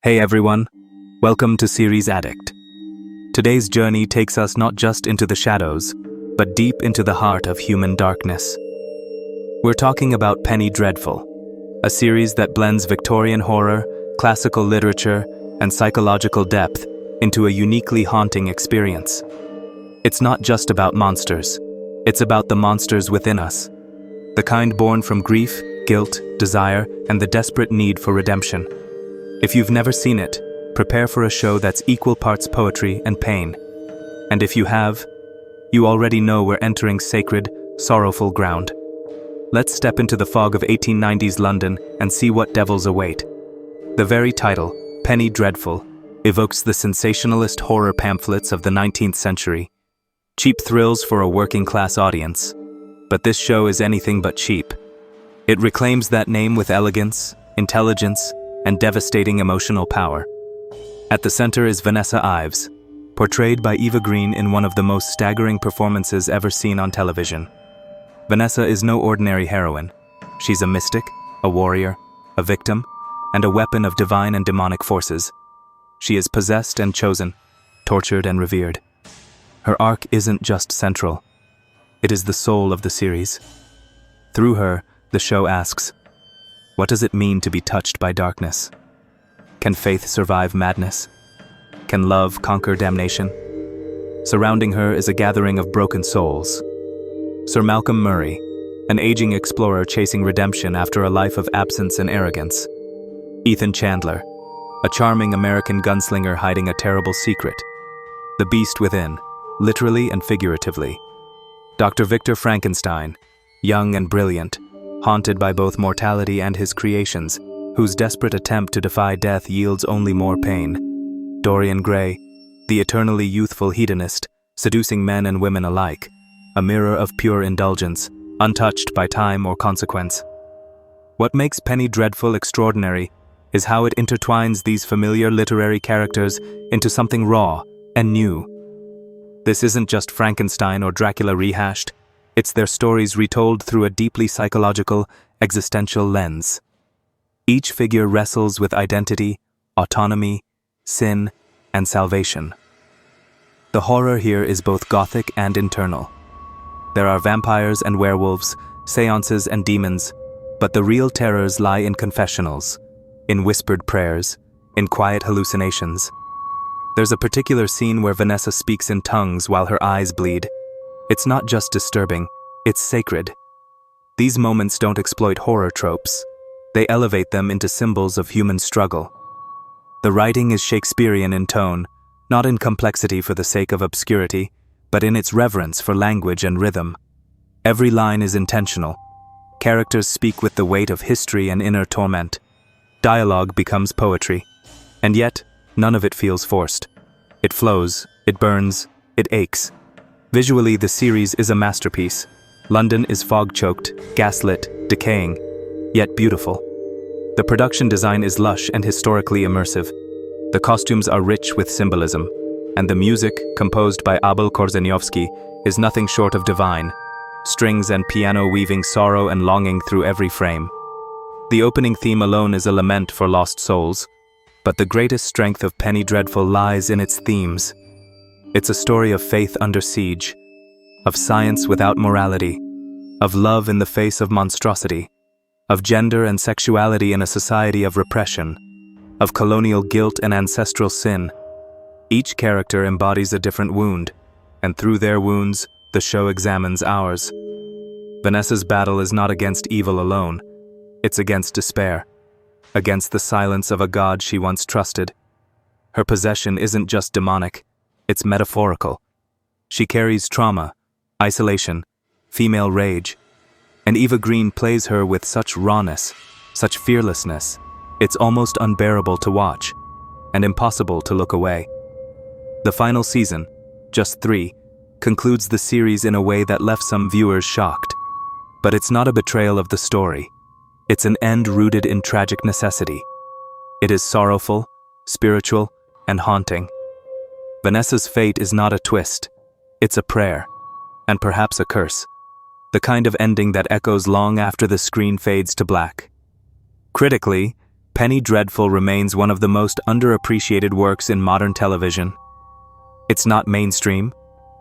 Hey everyone, welcome to series Addict. Today's journey takes us not just into the shadows, but deep into the heart of human darkness. We're talking about Penny Dreadful, a series that blends Victorian horror, classical literature, and psychological depth into a uniquely haunting experience. It's not just about monsters, it's about the monsters within us, the kind born from grief, guilt, desire, and the desperate need for redemption. If you've never seen it, prepare for a show that's equal parts poetry and pain. And if you have, you already know we're entering sacred, sorrowful ground. Let's step into the fog of 1890s London and see what devils await. The very title, Penny Dreadful, evokes the sensationalist horror pamphlets of the 19th century. Cheap thrills for a working-class audience. But this show is anything but cheap. It reclaims that name with elegance, intelligence, and devastating emotional power. At the center is Vanessa Ives, portrayed by Eva Green in one of the most staggering performances ever seen on television. Vanessa is no ordinary heroine. She's a mystic, a warrior, a victim, and a weapon of divine and demonic forces. She is possessed and chosen, tortured and revered. Her arc isn't just central. It is the soul of the series. Through her, the show asks, what does it mean to be touched by darkness? Can faith survive madness? Can love conquer damnation? Surrounding her is a gathering of broken souls. Sir Malcolm Murray, an aging explorer chasing redemption after a life of absence and arrogance. Ethan Chandler, a charming American gunslinger hiding a terrible secret. The beast within, literally and figuratively. Dr. Victor Frankenstein, young and brilliant, haunted by both mortality and his creations, whose desperate attempt to defy death yields only more pain. Dorian Gray, the eternally youthful hedonist, seducing men and women alike, a mirror of pure indulgence, untouched by time or consequence. What makes Penny Dreadful extraordinary is how it intertwines these familiar literary characters into something raw and new. This isn't just Frankenstein or Dracula rehashed. It's their stories retold through a deeply psychological, existential lens. Each figure wrestles with identity, autonomy, sin, and salvation. The horror here is both gothic and internal. There are vampires and werewolves, seances and demons, but the real terrors lie in confessionals, in whispered prayers, in quiet hallucinations. There's a particular scene where Vanessa speaks in tongues while her eyes bleed. It's not just disturbing, it's sacred. These moments don't exploit horror tropes. They elevate them into symbols of human struggle. The writing is Shakespearean in tone, not in complexity for the sake of obscurity, but in its reverence for language and rhythm. Every line is intentional. Characters speak with the weight of history and inner torment. Dialogue becomes poetry. And yet, none of it feels forced. It flows, it burns, it aches. Visually, the series is a masterpiece. London is fog-choked, gaslit, decaying, yet beautiful. The production design is lush and historically immersive. The costumes are rich with symbolism, and the music, composed by Abel Korzeniowski, is nothing short of divine, strings and piano weaving sorrow and longing through every frame. The opening theme alone is a lament for lost souls, but the greatest strength of Penny Dreadful lies in its themes. It's a story of faith under siege, of science without morality, of love in the face of monstrosity, of gender and sexuality in a society of repression, of colonial guilt and ancestral sin. Each character embodies a different wound, and through their wounds, the show examines ours. Vanessa's battle is not against evil alone, it's against despair, against the silence of a god she once trusted. Her possession isn't just demonic, it's metaphorical. She carries trauma, isolation, female rage, and Eva Green plays her with such rawness, such fearlessness, it's almost unbearable to watch, and impossible to look away. The final season, just 3, concludes the series in a way that left some viewers shocked. But it's not a betrayal of the story. It's an end rooted in tragic necessity. It is sorrowful, spiritual, and haunting. Vanessa's fate is not a twist. It's a prayer, and perhaps a curse. The kind of ending that echoes long after the screen fades to black. Critically, Penny Dreadful remains one of the most underappreciated works in modern television. It's not mainstream,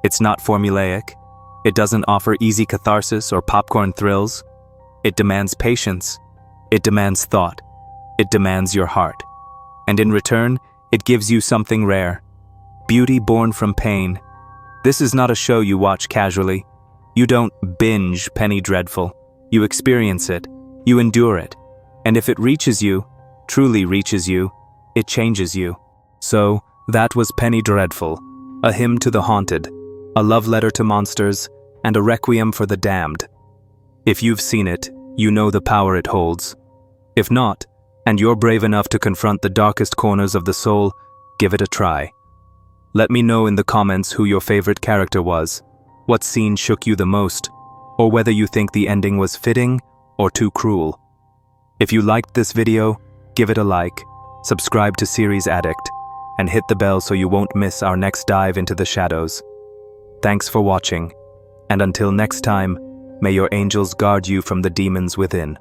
it's not formulaic, it doesn't offer easy catharsis or popcorn thrills. It demands patience, it demands thought, it demands your heart. And in return, it gives you something rare. Beauty born from pain. This is not a show you watch casually. You don't binge Penny Dreadful. You experience it, you endure it. And if it reaches you, truly reaches you, it changes you. So, that was Penny Dreadful, a hymn to the haunted, a love letter to monsters, and a requiem for the damned. If you've seen it, you know the power it holds. If not, and you're brave enough to confront the darkest corners of the soul, give it a try. Let me know in the comments who your favorite character was, what scene shook you the most, or whether you think the ending was fitting or too cruel. If you liked this video, give it a like, subscribe to Series Addict, and hit the bell so you won't miss our next dive into the shadows. Thanks for watching, and until next time, may your angels guard you from the demons within.